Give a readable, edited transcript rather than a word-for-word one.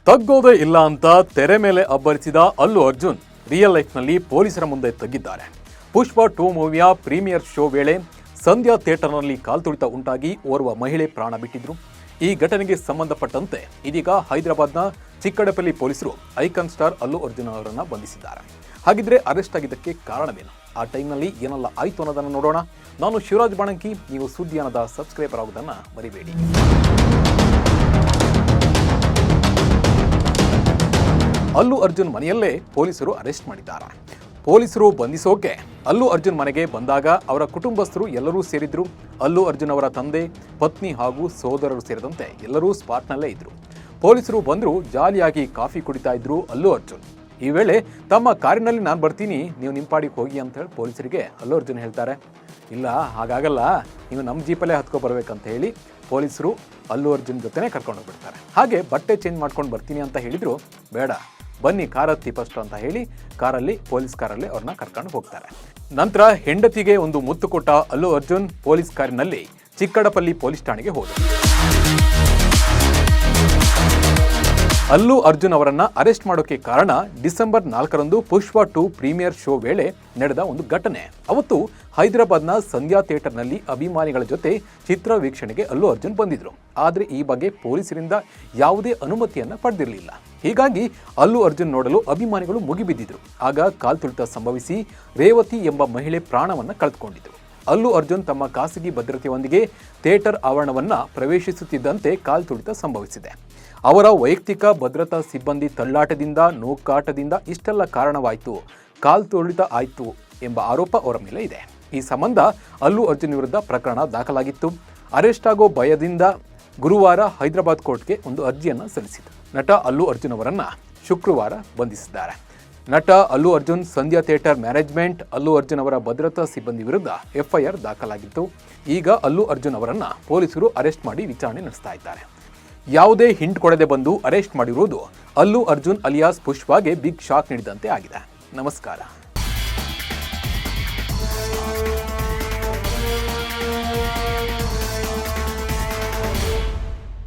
ತಗ್ಗೋದೇ ಇಲ್ಲ ಅಂತ ತೆರೆ ಮೇಲೆ ಅಬ್ಬರಿಸಿದ ಅಲ್ಲು ಅರ್ಜುನ್ ರಿಯಲ್ ಲೈಫ್ನಲ್ಲಿ ಪೊಲೀಸರ ಮುಂದೆ ತಗ್ಗಿದ್ದಾರೆ. ಪುಷ್ಪ 2 ಮೂವಿಯ ಪ್ರೀಮಿಯರ್ ಶೋ ವೇಳೆ ಸಂಧ್ಯಾ ಥಿಯೇಟರ್ನಲ್ಲಿ ಕಾಲ್ತುಳಿತ ಉಂಟಾಗಿ ಓರ್ವ ಮಹಿಳೆ ಪ್ರಾಣ ಬಿಟ್ಟಿದ್ರು. ಈ ಘಟನೆಗೆ ಸಂಬಂಧಪಟ್ಟಂತೆ ಇದೀಗ ಹೈದರಾಬಾದ್ನ ಚಿಕ್ಕಡಪಲ್ಲಿ ಪೊಲೀಸರು ಐಕಾನ್ ಸ್ಟಾರ್ ಅಲ್ಲು ಅರ್ಜುನ್ ಅವರನ್ನು ಬಂಧಿಸಿದ್ದಾರೆ. ಹಾಗಿದ್ರೆ ಅರೆಸ್ಟ್ ಆಗಿದ್ದಕ್ಕೆ ಕಾರಣವೇನು, ಆ ಟೈಮ್ನಲ್ಲಿ ಏನೆಲ್ಲ ಆಯಿತು ಅನ್ನೋದನ್ನು ನೋಡೋಣ. ನಾನು ಶಿವರಾಜ್ ಬಾಣಂಕಿ, ನೀವು ಸುದ್ದಿಯಾನದ ಸಬ್ಸ್ಕ್ರೈಬರ್ ಆಗೋದನ್ನು ಮರಿಬೇಡಿ. ಅಲ್ಲು ಅರ್ಜುನ್ ಮನೆಯಲ್ಲೇ ಪೊಲೀಸರು ಅರೆಸ್ಟ್ ಮಾಡಿದ್ದಾರೆ. ಪೊಲೀಸರು ಬಂಧಿಸೋಕೆ ಅಲ್ಲು ಅರ್ಜುನ್ ಮನೆಗೆ ಬಂದಾಗ ಅವರ ಕುಟುಂಬಸ್ಥರು ಎಲ್ಲರೂ ಸೇರಿದ್ರು. ಅಲ್ಲು ಅರ್ಜುನ್ ಅವರ ತಂದೆ, ಪತ್ನಿ ಹಾಗೂ ಸೋದರರು ಸೇರಿದಂತೆ ಎಲ್ಲರೂ ಸ್ಪಾಟ್ನಲ್ಲೇ ಇದ್ರು. ಪೊಲೀಸರು ಬಂದರೂ ಜಾಲಿಯಾಗಿ ಕಾಫಿ ಕುಡಿತಾ ಇದ್ರು ಅಲ್ಲು ಅರ್ಜುನ್. ಈ ವೇಳೆ ತಮ್ಮ ಕಾರಿನಲ್ಲಿ ನಾನು ಬರ್ತೀನಿ, ನೀವು ನಿಮ್ಮ ಪಾಡಿಗೆ ಹೋಗಿ ಅಂತ ಹೇಳಿ ಪೊಲೀಸರಿಗೆ ಅಲ್ಲು ಅರ್ಜುನ್ ಹೇಳ್ತಾರೆ. ಇಲ್ಲ, ಹಾಗಾಗಲ್ಲ, ನೀವು ನಮ್ಮ ಜೀಪಲ್ಲೇ ಹತ್ಕೊ ಬರ್ಬೇಕಂತ ಹೇಳಿ ಪೊಲೀಸರು ಅಲ್ಲು ಅರ್ಜುನ್ ಜೊತೆನೇ ಕರ್ಕೊಂಡು ಹೋಗ್ಬಿಡ್ತಾರೆ. ಹಾಗೆ ಬಟ್ಟೆ ಚೇಂಜ್ ಮಾಡ್ಕೊಂಡು ಬರ್ತೀನಿ ಅಂತ ಹೇಳಿದ್ರು. ಬೇಡ, ಬನ್ನಿ ಕಾರ್ ಹತ್ತಿ ಫಸ್ಟ್ ಅಂತ ಹೇಳಿ ಪೊಲೀಸ್ ಕಾರಲ್ಲಿ ಅವ್ರನ್ನ ಕರ್ಕೊಂಡು ಹೋಗ್ತಾರೆ. ನಂತರ ಹೆಂಡತಿಗೆ ಒಂದು ಮುತ್ತು ಕೊಟ್ಟ ಅಲ್ಲು ಅರ್ಜುನ್ ಪೊಲೀಸ್ ಕಾರಿನಲ್ಲಿ ಚಿಕ್ಕಡಪಲ್ಲಿ ಪೊಲೀಸ್ ಠಾಣೆಗೆ ಹೋದರು. ಅಲ್ಲು ಅರ್ಜುನ್ ಅವರನ್ನ ಅರೆಸ್ಟ್ ಮಾಡೋಕೆ ಕಾರಣ ಡಿಸೆಂಬರ್ 4ರಂದು ಪುಷ್ಪ 2 ಪ್ರೀಮಿಯರ್ ಶೋ ವೇಳೆ ನಡೆದ ಒಂದು ಘಟನೆ. ಅವತ್ತು ಹೈದರಾಬಾದ್ನ ಸಂಧ್ಯಾ ಥಿಯೇಟರ್ನಲ್ಲಿ ಅಭಿಮಾನಿಗಳ ಜೊತೆ ಚಿತ್ರ ವೀಕ್ಷಣೆಗೆ ಅಲ್ಲು ಅರ್ಜುನ್ ಬಂದಿದ್ರು. ಆದರೆ ಈ ಬಗ್ಗೆ ಪೊಲೀಸರಿಂದ ಯಾವುದೇ ಅನುಮತಿಯನ್ನ ಪಡೆದಿರಲಿಲ್ಲ. ಹೀಗಾಗಿ ಅಲ್ಲು ಅರ್ಜುನ್ ನೋಡಲು ಅಭಿಮಾನಿಗಳು ಮುಗಿಬಿದ್ದಿದ್ರು. ಆಗ ಕಾಲ್ತುಳಿತ ಸಂಭವಿಸಿ ರೇವತಿ ಎಂಬ ಮಹಿಳೆ ಪ್ರಾಣವನ್ನ ಕಳೆದುಕೊಂಡಿದ್ರು. ಅಲ್ಲು ಅರ್ಜುನ್ ತಮ್ಮ ಖಾಸಗಿ ಭದ್ರತೆಯೊಂದಿಗೆ ಥಿಯೇಟರ್ ಆವರಣವನ್ನ ಪ್ರವೇಶಿಸುತ್ತಿದ್ದಂತೆ ಕಾಲ್ತುಳಿತ ಸಂಭವಿಸಿದೆ. ಅವರ ವೈಯಕ್ತಿಕ ಭದ್ರತಾ ಸಿಬ್ಬಂದಿ ತಳ್ಳಾಟದಿಂದ, ನೂಕಾಟದಿಂದ ಇಷ್ಟೆಲ್ಲ ಕಾರಣವಾಯಿತು, ಕಾಲ್ತುಳಿತ ಆಯಿತು ಎಂಬ ಆರೋಪ ಅವರ ಮೇಲೆ ಇದೆ. ಈ ಸಂಬಂಧ ಅಲ್ಲು ಅರ್ಜುನ್ ವಿರುದ್ಧ ಪ್ರಕರಣ ದಾಖಲಾಗಿತ್ತು. ಅರೆಸ್ಟ್ ಆಗೋ ಭಯದಿಂದ ಗುರುವಾರ ಹೈದರಾಬಾದ್ ಕೋರ್ಟ್ಗೆ ಒಂದು ಅರ್ಜಿಯನ್ನು ಸಲ್ಲಿಸಿತು. ನಟ ಅಲ್ಲು ಅರ್ಜುನ್ ಅವರನ್ನು ಶುಕ್ರವಾರ ಬಂಧಿಸಿದ್ದಾರೆ. ನಟ ಅಲ್ಲು ಅರ್ಜುನ್, ಸಂಧ್ಯಾ ಥಿಯೇಟರ್ ಮ್ಯಾನೇಜ್ಮೆಂಟ್, ಅಲ್ಲು ಅರ್ಜುನ್ ಅವರ ಭದ್ರತಾ ಸಿಬ್ಬಂದಿ ವಿರುದ್ಧ FIR ದಾಖಲಾಗಿತ್ತು. ಈಗ ಅಲ್ಲು ಅರ್ಜುನ್ ಅವರನ್ನು ಪೊಲೀಸರು ಅರೆಸ್ಟ್ ಮಾಡಿ ವಿಚಾರಣೆ ನಡೆಸ್ತಾ ಇದ್ದಾರೆ. ಯಾವುದೇ ಹಿಂಟ್ ಕೊಡದೆ ಬಂದು ಅರೆಸ್ಟ್ ಮಾಡಿರುವುದು Allu Arjun alias ಪುಷ್ಪಾಗೆ big shock ನೀಡಿದಂತೆ ಆಗಿದೆ. ನಮಸ್ಕಾರ.